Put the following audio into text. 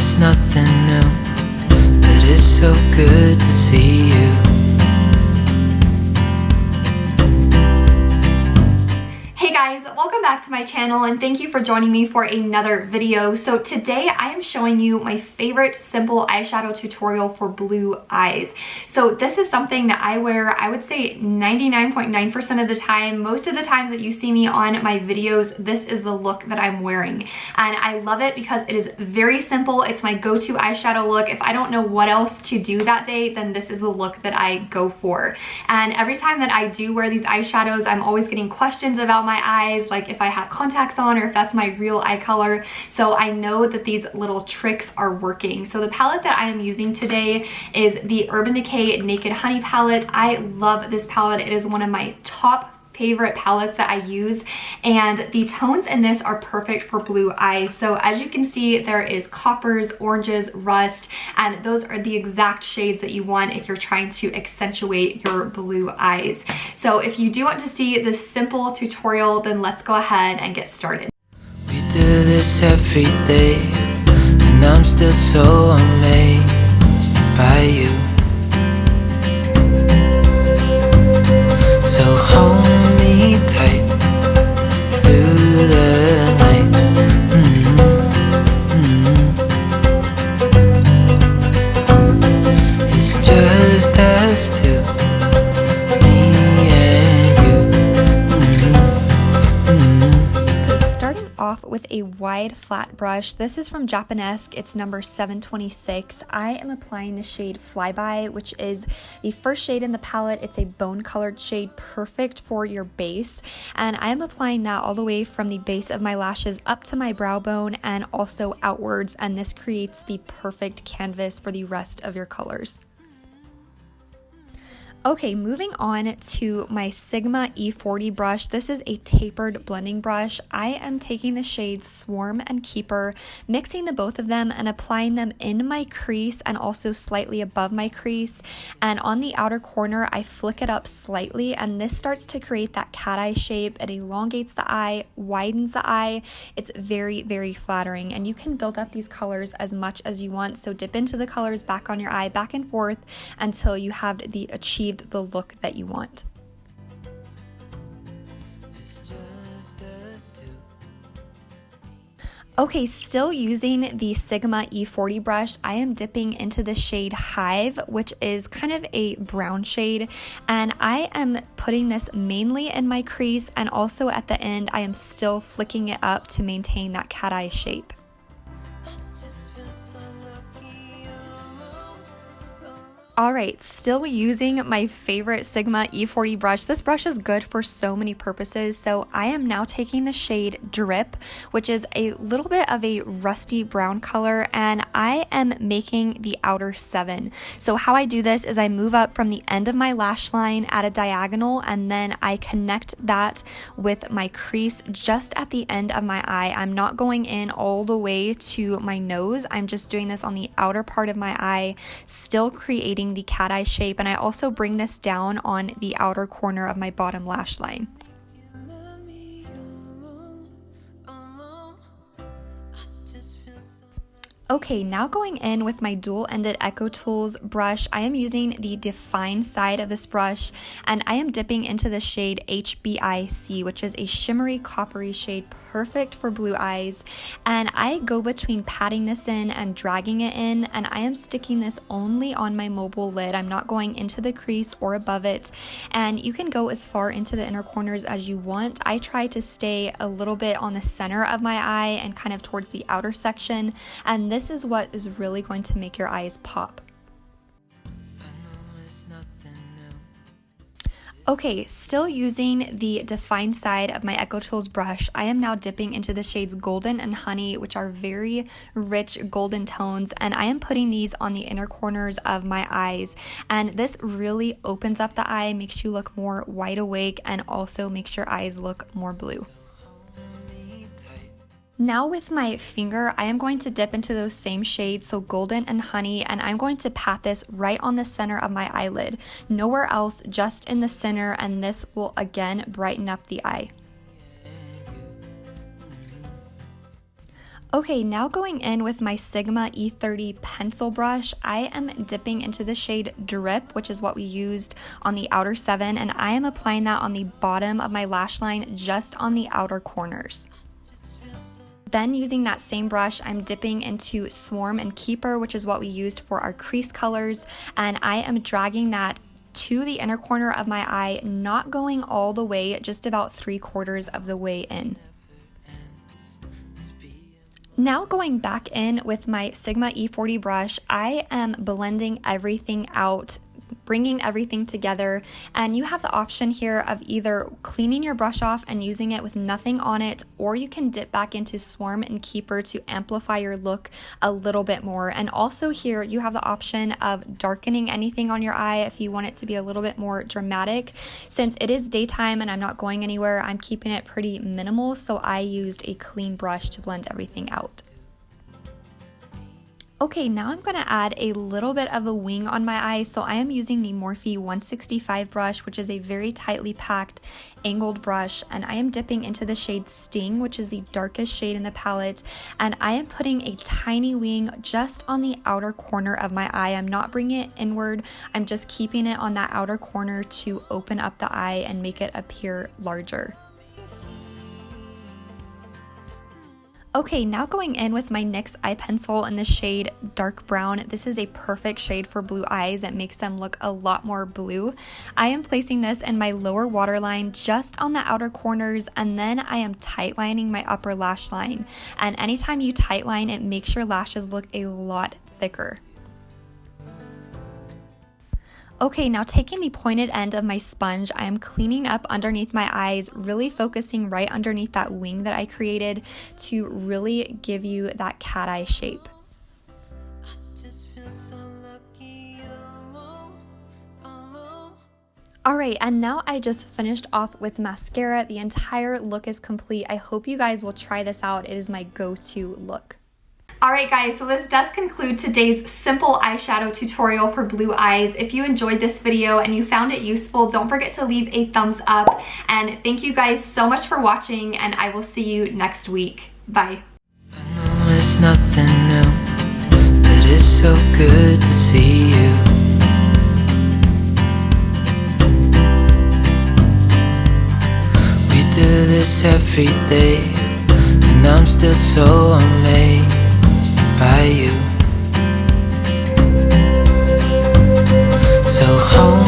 it's nothing new, but it's so good to see you. Hey guys, welcome back to my channel and thank you for joining me for another video. So today I am showing you my favorite simple eyeshadow tutorial for blue eyes. So this is something that I wear, I would say 99.9% of the time. Most of the times that you see me on my videos, this is the look that I'm wearing. And I love it because it is very simple. It's my go-to eyeshadow look. If I don't know what else to do that day, then this is the look that I go for. And every time that I do wear these eyeshadows, I'm always getting questions about my eyes, like if I have contacts on or if that's my real eye color. So I know that these little tricks are working. So the palette that I am using today is the Urban Decay Naked Honey palette. I love this palette. It is one of my top favorite palettes that I use, and the tones in this are perfect for blue eyes. So as you can see, there is coppers, oranges, rust, and those are the exact shades that you want if you're trying to accentuate your blue eyes. So if you do want to see this simple tutorial, then let's go ahead and get started. We do this every day, and I'm still so amazed by you. So hold me tight through the night. It's just us two, me and you. Starting off with a wide flat brush. This is from Japanesque. It's number 726. I am applying the shade Flyby, which is the first shade in the palette. It's a bone colored shade, perfect for your base. And I am applying that all the way from the base of my lashes up to my brow bone and also outwards. And this creates the perfect canvas for the rest of your colors. Okay, moving on to my Sigma E40 brush. This is a tapered blending brush. I am taking the shades Swarm and Keeper, mixing the both of them and applying them in my crease and also slightly above my crease. And on the outer corner, I flick it up slightly, and this starts to create that cat eye shape. It elongates the eye, widens the eye. It's very, very flattering, and you can build up these colors as much as you want. So dip into the colors back on your eye, back and forth, until you have achieved the look that you want. Okay, still using the Sigma E40 brush, I am dipping into the shade Hive, which is kind of a brown shade, and I am putting this mainly in my crease, and also at the end I am still flicking it up to maintain that cat eye shape. Alright, still using my favorite Sigma E40 brush. This brush is good for so many purposes, so I am now taking the shade Drip, which is a little bit of a rusty brown color, and I am making the outer 7. So how I do this is I move up from the end of my lash line at a diagonal, and then I connect that with my crease just at the end of my eye. I'm not going in all the way to my nose. I'm just doing this on the outer part of my eye, still creating the cat eye shape, and I also bring this down on the outer corner of my bottom lash line. Okay, now going in with my dual-ended Echo Tools brush, I am using the Define side of this brush, and I am dipping into the shade HBIC, which is a shimmery coppery shade, perfect for blue eyes. And I go between patting this in and dragging it in, and I am sticking this only on my mobile lid. I'm not going into the crease or above it, and you can go as far into the inner corners as you want. I try to stay a little bit on the center of my eye and kind of towards the outer section, and this is what is really going to make your eyes pop. Okay, still using the Define side of my Echo Tools brush, I am now dipping into the shades Golden and Honey, which are very rich golden tones, and I am putting these on the inner corners of my eyes. And this really opens up the eye, makes you look more wide awake, and also makes your eyes look more blue. Now with my finger, I am going to dip into those same shades, so Golden and Honey, and I'm going to pat this right on the center of my eyelid. Nowhere else, just in the center, and this will again brighten up the eye. Okay, now going in with my Sigma E30 pencil brush, I am dipping into the shade Drip, which is what we used on the outer 7, and I am applying that on the bottom of my lash line, just on the outer corners. Then using that same brush, I'm dipping into Swarm and Keeper, which is what we used for our crease colors, and I am dragging that to the inner corner of my eye, not going all the way, just about 3/4 of the way in. Now going back in with my Sigma E40 brush, I am blending everything out, bringing everything together, and you have the option here of either cleaning your brush off and using it with nothing on it, or you can dip back into Swarm and Keeper to amplify your look a little bit more. And also here you have the option of darkening anything on your eye if you want it to be a little bit more dramatic. Since it is daytime and I'm not going anywhere, I'm keeping it pretty minimal, so I used a clean brush to blend everything out. Okay, now I'm going to add a little bit of a wing on my eye, so I am using the Morphe 165 brush, which is a very tightly packed angled brush, and I am dipping into the shade Sting, which is the darkest shade in the palette, and I am putting a tiny wing just on the outer corner of my eye. I'm not bringing it inward, I'm just keeping it on that outer corner to open up the eye and make it appear larger. Okay, now going in with my NYX eye pencil in the shade Dark Brown. This is a perfect shade for blue eyes. It makes them look a lot more blue. I am placing this in my lower waterline just on the outer corners, and then I am tightlining my upper lash line. And anytime you tightline, it makes your lashes look a lot thicker. Okay, now taking the pointed end of my sponge, I am cleaning up underneath my eyes, really focusing right underneath that wing that I created to really give you that cat eye shape. Alright, and now I just finished off with mascara. The entire look is complete. I hope you guys will try this out. It is my go-to look. Alright guys, so this does conclude today's simple eyeshadow tutorial for blue eyes. If you enjoyed this video and you found it useful, don't forget to leave a thumbs up. And thank you guys so much for watching, and I will see you next week. Bye. I know it's nothing new, but it's so good to see you. We do this every day, and I'm still so amazed by you. So hold